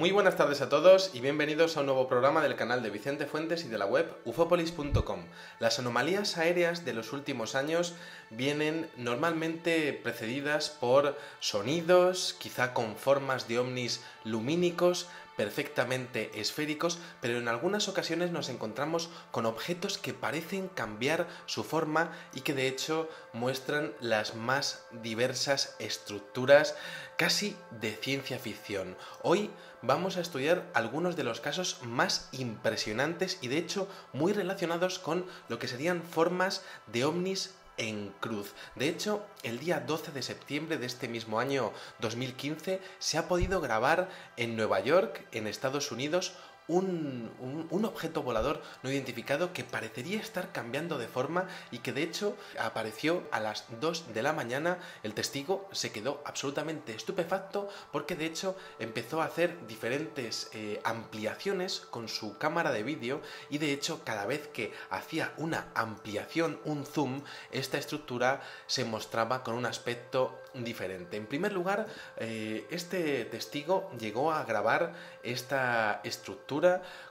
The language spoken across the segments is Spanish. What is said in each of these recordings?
Muy buenas tardes a todos y bienvenidos a un nuevo programa del canal de Vicente Fuentes y de la web ufopolis.com. Las anomalías aéreas de los últimos años vienen normalmente precedidas por sonidos, quizá con formas de ovnis lumínicos, perfectamente esféricos, pero en algunas ocasiones nos encontramos con objetos que parecen cambiar su forma y que de hecho muestran las más diversas estructuras casi de ciencia ficción. Hoy vamos a estudiar algunos de los casos más impresionantes y de hecho muy relacionados con lo que serían formas de ovnis en cruz. De hecho, el día 12 de septiembre de este mismo año 2015 se ha podido grabar en Nueva York, en Estados Unidos, un objeto volador no identificado que parecería estar cambiando de forma y que de hecho apareció a las 2 de la mañana. El testigo se quedó absolutamente estupefacto porque de hecho empezó a hacer diferentes ampliaciones con su cámara de vídeo y de hecho cada vez que hacía una ampliación, un zoom, esta estructura se mostraba con un aspecto diferente. En primer lugar, este testigo llegó a grabar esta estructura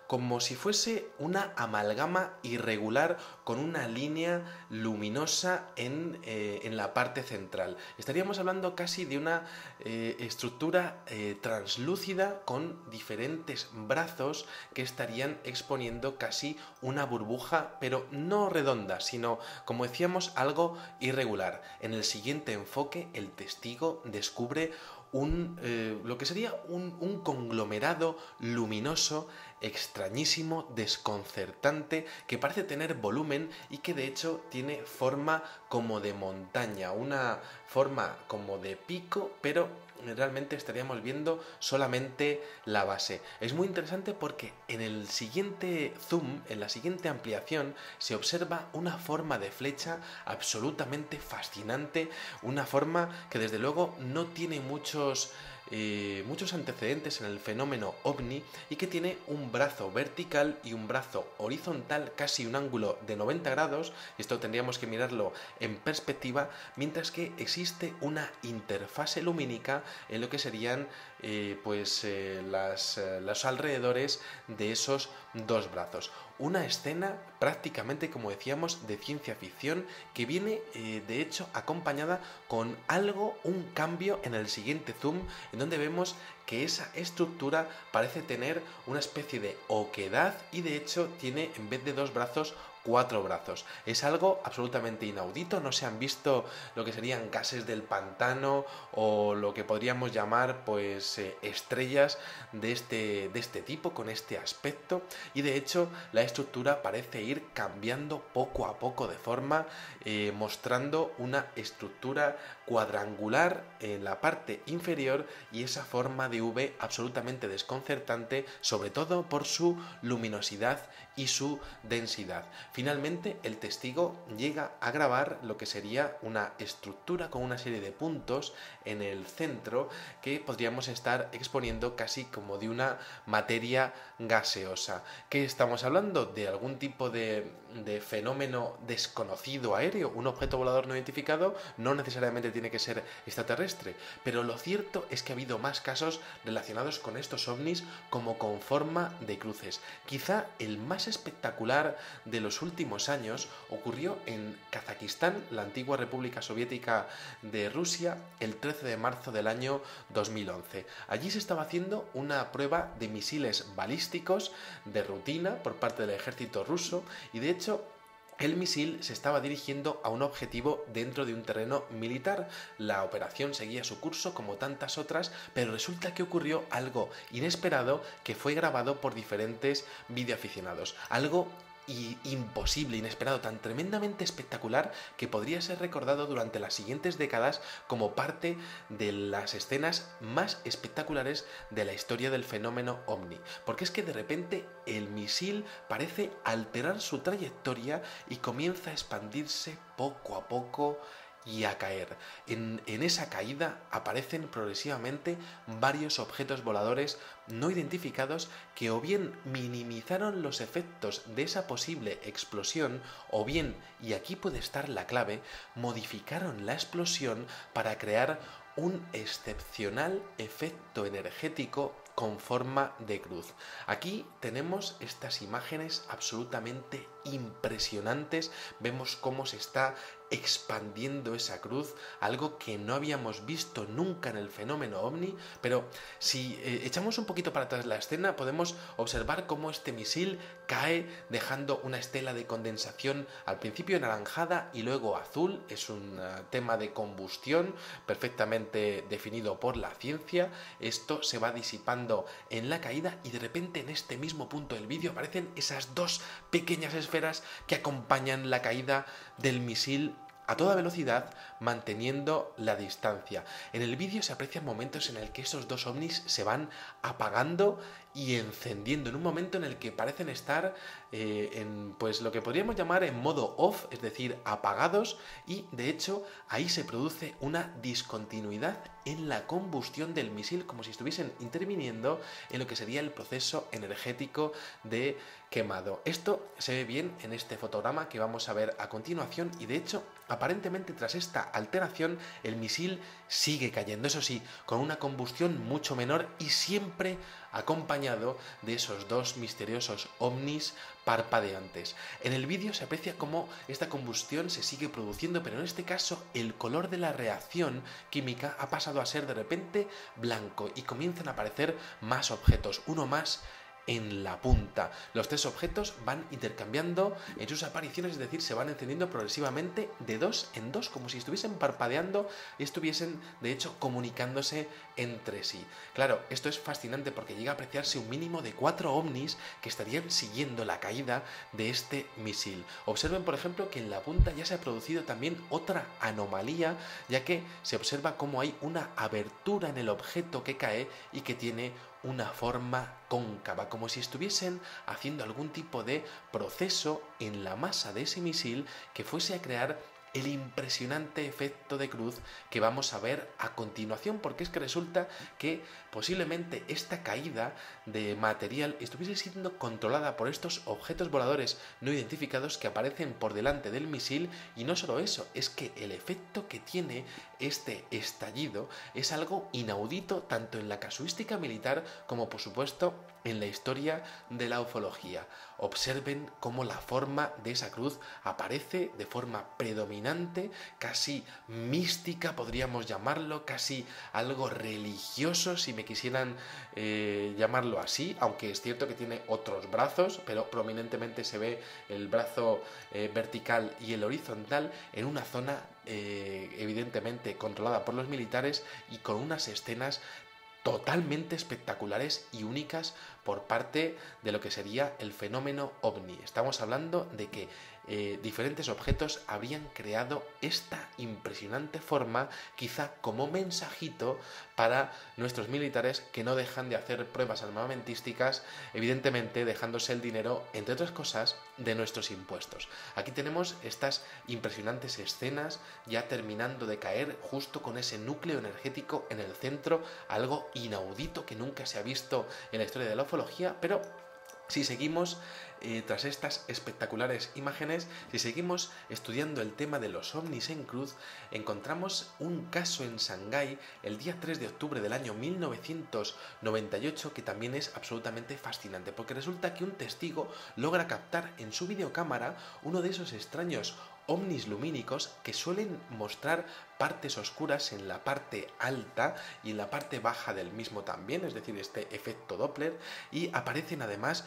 como si fuese una amalgama irregular con una línea luminosa en la parte central. Estaríamos hablando casi de una estructura translúcida con diferentes brazos que estarían exponiendo casi una burbuja, pero no redonda, sino, como decíamos, algo irregular. En el siguiente enfoque, el testigo descubre lo que sería un conglomerado luminoso extrañísimo, desconcertante, que parece tener volumen y que de hecho tiene forma como de montaña, una forma como de pico, pero realmente estaríamos viendo solamente la base. Es muy interesante porque en el siguiente zoom, en la siguiente ampliación, se observa una forma de flecha absolutamente fascinante, una forma que desde luego no tiene muchos antecedentes en el fenómeno ovni y que tiene un brazo vertical y un brazo horizontal, casi un ángulo de 90 grados, esto tendríamos que mirarlo en perspectiva, mientras que existe una interfase lumínica en lo que serían los alrededores de esos dos brazos. Una escena prácticamente, como decíamos, de ciencia ficción que viene de hecho acompañada con un cambio en el siguiente zoom, en donde vemos que esa estructura parece tener una especie de oquedad y de hecho tiene, en vez de dos brazos, 4 brazos. Es algo absolutamente inaudito, no se han visto lo que serían gases del pantano o lo que podríamos llamar estrellas de este tipo, con este aspecto, y de hecho la estructura parece ir cambiando poco a poco de forma, mostrando una estructura cuadrangular en la parte inferior y esa forma de V absolutamente desconcertante, sobre todo por su luminosidad y su densidad. Finalmente, el testigo llega a grabar lo que sería una estructura con una serie de puntos en el centro que podríamos estar exponiendo casi como de una materia gaseosa. ¿Qué estamos hablando? ¿De algún tipo de fenómeno desconocido aéreo? ¿Un objeto volador no identificado? No necesariamente tiene que ser extraterrestre, pero lo cierto es que ha habido más casos relacionados con estos ovnis como con forma de cruces. Quizá el más espectacular de los últimos años ocurrió en Kazajistán, la antigua República Soviética de Rusia, el 13 de marzo del año 2011. Allí se estaba haciendo una prueba de misiles balísticos de rutina por parte del ejército ruso y de hecho el misil se estaba dirigiendo a un objetivo dentro de un terreno militar. La operación seguía su curso como tantas otras, pero resulta que ocurrió algo inesperado que fue grabado por diferentes videoaficionados. Algo imposible, inesperado, tan tremendamente espectacular que podría ser recordado durante las siguientes décadas como parte de las escenas más espectaculares de la historia del fenómeno ovni. Porque es que de repente el misil parece alterar su trayectoria y comienza a expandirse poco a poco y a caer. En esa caída aparecen progresivamente varios objetos voladores no identificados que o bien minimizaron los efectos de esa posible explosión o bien, y aquí puede estar la clave, modificaron la explosión para crear un excepcional efecto energético con forma de cruz. Aquí tenemos estas imágenes absolutamente impresionantes, vemos cómo se está expandiendo esa cruz, algo que no habíamos visto nunca en el fenómeno ovni, pero si echamos un poquito para atrás la escena, podemos observar cómo este misil cae dejando una estela de condensación al principio anaranjada y luego azul. Es un tema de combustión perfectamente definido por la ciencia. Esto se va disipando en la caída y de repente en este mismo punto del vídeo aparecen esas dos pequeñas esferas que acompañan la caída del misil a toda velocidad, manteniendo la distancia. En el vídeo se aprecian momentos en el que esos dos ovnis se van apagando y encendiendo en un momento en el que parecen estar en pues lo que podríamos llamar en modo off, es decir, apagados, y de hecho ahí se produce una discontinuidad en la combustión del misil, como si estuviesen interviniendo en lo que sería el proceso energético de quemado. Esto se ve bien en este fotograma que vamos a ver a continuación y de hecho aparentemente tras esta alteración el misil sigue cayendo, eso sí, con una combustión mucho menor y siempre acompañado de esos dos misteriosos ovnis parpadeantes. En el vídeo se aprecia cómo esta combustión se sigue produciendo, pero en este caso el color de la reacción química ha pasado a ser de repente blanco y comienzan a aparecer más objetos, uno más en la punta. Los tres objetos van intercambiando en sus apariciones, es decir, se van encendiendo progresivamente de dos en dos, como si estuviesen parpadeando y estuviesen, de hecho, comunicándose entre sí. Claro, esto es fascinante porque llega a apreciarse un mínimo de 4 ovnis que estarían siguiendo la caída de este misil. Observen, por ejemplo, que en la punta ya se ha producido también otra anomalía, ya que se observa cómo hay una abertura en el objeto que cae y que tiene una forma cóncava, como si estuviesen haciendo algún tipo de proceso en la masa de ese misil que fuese a crear el impresionante efecto de cruz que vamos a ver a continuación, porque es que resulta que posiblemente esta caída de material estuviese siendo controlada por estos objetos voladores no identificados que aparecen por delante del misil, y no solo eso, es que el efecto que tiene este estallido es algo inaudito tanto en la casuística militar como por supuesto en la historia de la ufología. Observen cómo la forma de esa cruz aparece de forma predominante, casi mística podríamos llamarlo, casi algo religioso si me quisieran llamarlo así, aunque es cierto que tiene otros brazos, pero prominentemente se ve el brazo vertical y el horizontal en una zona evidentemente controlada por los militares y con unas escenas totalmente espectaculares y únicas por parte de lo que sería el fenómeno ovni. Estamos hablando de que diferentes objetos habrían creado esta impresionante forma, quizá como mensajito para nuestros militares que no dejan de hacer pruebas armamentísticas, evidentemente dejándose el dinero, entre otras cosas, de nuestros impuestos. Aquí tenemos estas impresionantes escenas ya terminando de caer justo con ese núcleo energético en el centro, algo inaudito que nunca se ha visto en la historia de la ufología, pero si seguimos tras estas espectaculares imágenes, si seguimos estudiando el tema de los ovnis en cruz, encontramos un caso en Shanghái el día 3 de octubre del año 1998 que también es absolutamente fascinante, porque resulta que un testigo logra captar en su videocámara uno de esos extraños ovnis lumínicos que suelen mostrar partes oscuras en la parte alta y en la parte baja del mismo también, es decir, este efecto Doppler, y aparecen además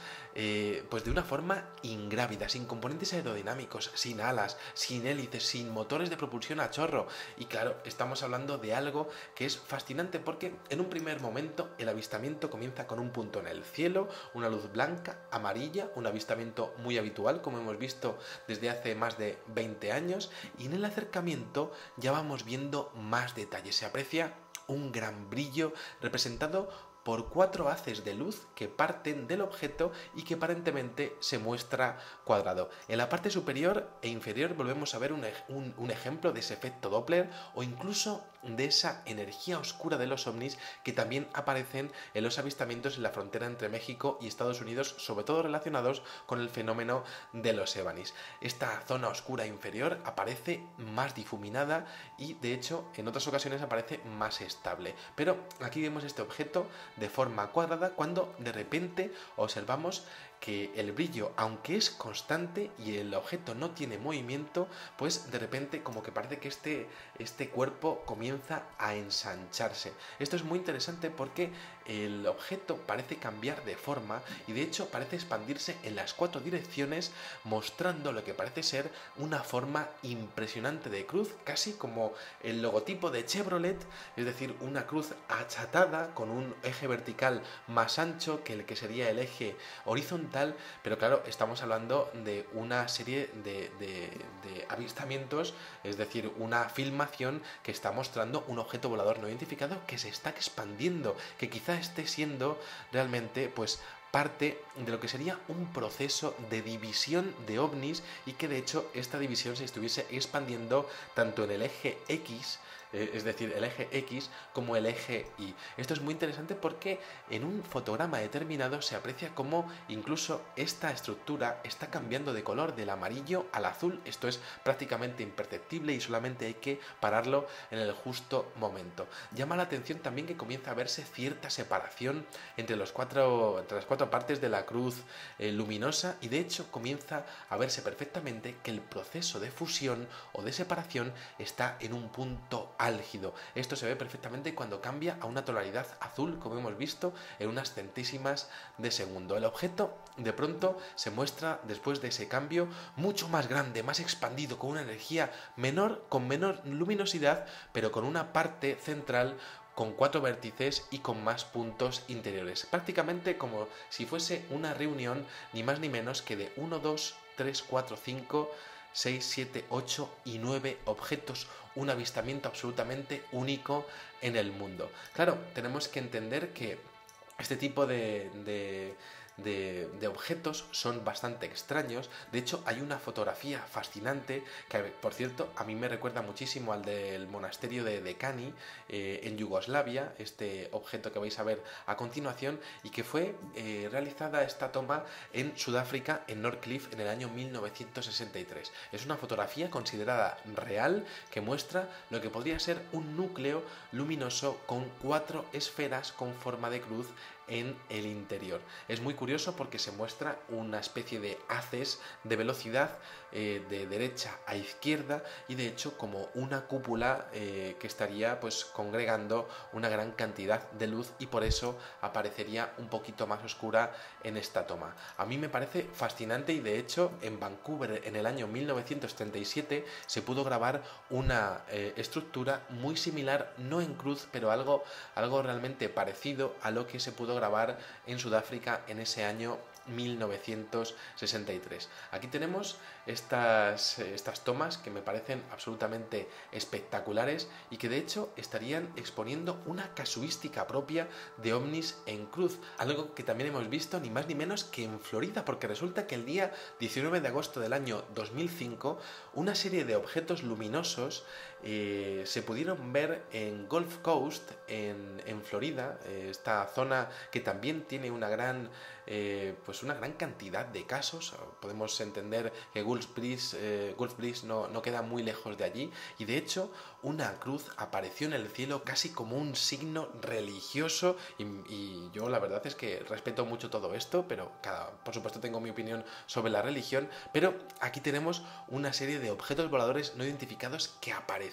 pues de una forma ingrávida, sin componentes aerodinámicos, sin alas, sin hélices, sin motores de propulsión a chorro. Y claro, estamos hablando de algo que es fascinante porque en un primer momento el avistamiento comienza con un punto en el cielo, una luz blanca, amarilla, un avistamiento muy habitual como hemos visto desde hace más de 20 años, y en el acercamiento ya vamos viendo más detalles. Se aprecia un gran brillo representado por 4 haces de luz que parten del objeto y que aparentemente se muestra cuadrado. En la parte superior e inferior volvemos a ver un ejemplo de ese efecto Doppler, o incluso de esa energía oscura de los ovnis que también aparecen en los avistamientos en la frontera entre México y Estados Unidos, sobre todo relacionados con el fenómeno de los évanis. Esta zona oscura inferior aparece más difuminada y de hecho en otras ocasiones aparece más estable. Pero aquí vemos este objeto de forma cuadrada cuando de repente observamos que el brillo, aunque es constante y el objeto no tiene movimiento, pues de repente como que parece que este cuerpo comienza a ensancharse. Esto es muy interesante porque el objeto parece cambiar de forma y de hecho parece expandirse en las 4 direcciones, mostrando lo que parece ser una forma impresionante de cruz, casi como el logotipo de Chevrolet, es decir, una cruz achatada con un eje vertical más ancho que el que sería el eje horizontal. Pero claro, estamos hablando de una serie de avistamientos, es decir, una filmación que está mostrando un objeto volador no identificado que se está expandiendo, que quizá esté siendo realmente pues parte de lo que sería un proceso de división de ovnis y que de hecho esta división se estuviese expandiendo tanto en el eje X, es decir, el eje X como el eje Y. Esto es muy interesante porque en un fotograma determinado se aprecia cómo incluso esta estructura está cambiando de color del amarillo al azul. Esto es prácticamente imperceptible y solamente hay que pararlo en el justo momento. Llama la atención también que comienza a verse cierta separación entre las cuatro partes de la cruz luminosa y de hecho comienza a verse perfectamente que el proceso de fusión o de separación está en un punto álgido. Esto se ve perfectamente cuando cambia a una tonalidad azul, como hemos visto, en unas centésimas de segundo. El objeto de pronto se muestra después de ese cambio mucho más grande, más expandido, con una energía menor, con menor luminosidad, pero con una parte central con 4 vértices y con más puntos interiores. Prácticamente como si fuese una reunión ni más ni menos que de 1, 2, 3, 4, 5, 6, 7, 8 y 9 objetos, un avistamiento absolutamente único en el mundo. Claro, tenemos que entender que este tipo de objetos son bastante extraños. De hecho, hay una fotografía fascinante que, por cierto, a mí me recuerda muchísimo al del monasterio de Kani en Yugoslavia, este objeto que vais a ver a continuación, y que fue realizada esta toma en Sudáfrica, en Northcliffe, en el año 1963. Es una fotografía considerada real que muestra lo que podría ser un núcleo luminoso con 4 esferas con forma de cruz en el interior. Es muy curioso porque se muestra una especie de haces de velocidad de derecha a izquierda y de hecho como una cúpula que estaría pues congregando una gran cantidad de luz y por eso aparecería un poquito más oscura en esta toma. A mí me parece fascinante y de hecho en Vancouver en el año 1937 se pudo grabar una estructura muy similar, no en cruz, pero algo realmente parecido a lo que se pudo grabar en Sudáfrica en ese año 1963. Aquí tenemos estas tomas que me parecen absolutamente espectaculares y que de hecho estarían exponiendo una casuística propia de ovnis en cruz, algo que también hemos visto ni más ni menos que en Florida, porque resulta que el día 19 de agosto del año 2005 una serie de objetos luminosos se pudieron ver en Gulf Coast, en Florida, esta zona que también tiene una gran cantidad de casos. Podemos entender que Gulf Breeze no queda muy lejos de allí y de hecho una cruz apareció en el cielo casi como un signo religioso y yo la verdad es que respeto mucho todo esto, pero por supuesto tengo mi opinión sobre la religión, pero aquí tenemos una serie de objetos voladores no identificados que aparecieron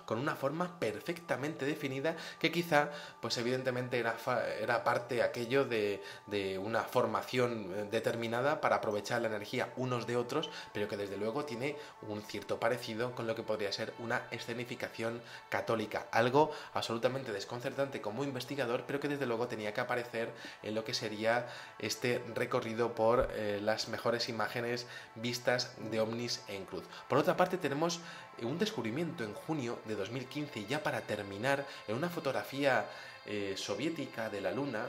con una forma perfectamente definida que quizá pues evidentemente era parte aquello de una formación determinada para aprovechar la energía unos de otros, pero que desde luego tiene un cierto parecido con lo que podría ser una escenificación católica, algo absolutamente desconcertante como investigador, pero que desde luego tenía que aparecer en lo que sería este recorrido por las mejores imágenes vistas de ovnis en cruz. Por otra parte tenemos un descubrimiento en junio de 2015 y ya para terminar, en una fotografía soviética de la Luna,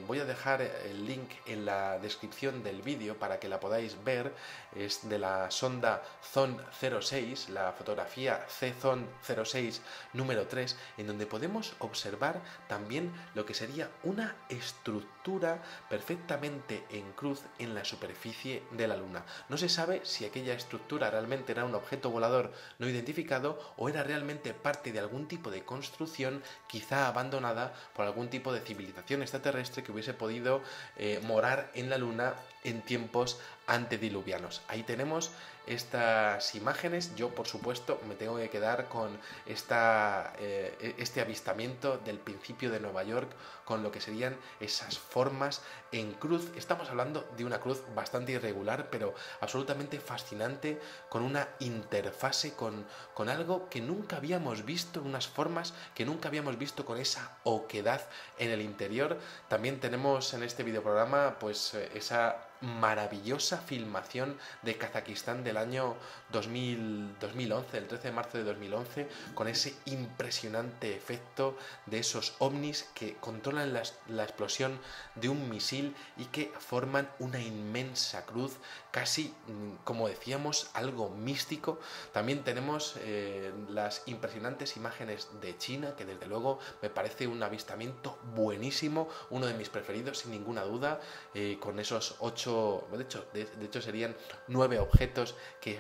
voy a dejar el link en la descripción del vídeo para que la podáis ver. Es de la sonda Zond 06, la fotografía C-Zond 06 número 3, en donde podemos observar también lo que sería una estructura perfectamente en cruz en la superficie de la Luna. No se sabe si aquella estructura realmente era un objeto volador no identificado o era realmente parte de algún tipo de construcción, quizá abandonada por algún tipo de civilización extraterrestre que hubiese podido morar en la Luna en tiempos antediluvianos. Ahí tenemos estas imágenes. Yo, por supuesto, me tengo que quedar con este avistamiento del principio de Nueva York, con lo que serían esas formas en cruz. Estamos hablando de una cruz bastante irregular, pero absolutamente fascinante, con una interfase, con algo que nunca habíamos visto, unas formas que nunca habíamos visto, con esa oquedad en el interior. También tenemos en este videoprograma pues esa maravillosa filmación de Kazajistán del año 2011, el 13 de marzo de 2011, con ese impresionante efecto de esos ovnis que controlan la explosión de un misil y que forman una inmensa cruz, casi, como decíamos, algo místico. También tenemos las impresionantes imágenes de China, que desde luego me parece un avistamiento buenísimo, uno de mis preferidos sin ninguna duda, con esos 8, de hecho serían 9 objetos que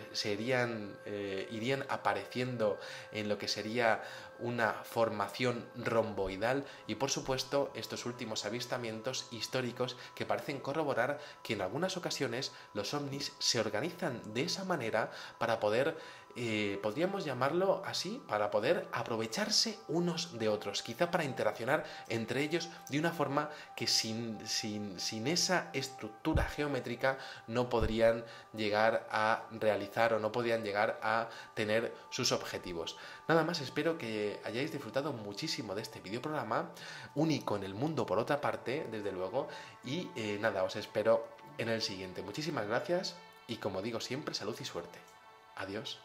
irían apareciendo en lo que sería una formación romboidal, y por supuesto estos últimos avistamientos históricos que parecen corroborar que en algunas ocasiones los ovnis se organizan de esa manera para poder, podríamos llamarlo así, para poder aprovecharse unos de otros, quizá para interaccionar entre ellos de una forma que sin esa estructura geométrica no podrían llegar a realizar o no podrían llegar a tener sus objetivos. Nada más, espero que hayáis disfrutado muchísimo de este videoprograma, único en el mundo por otra parte, desde luego, y nada, os espero en el siguiente. Muchísimas gracias y, como digo siempre, salud y suerte. Adiós.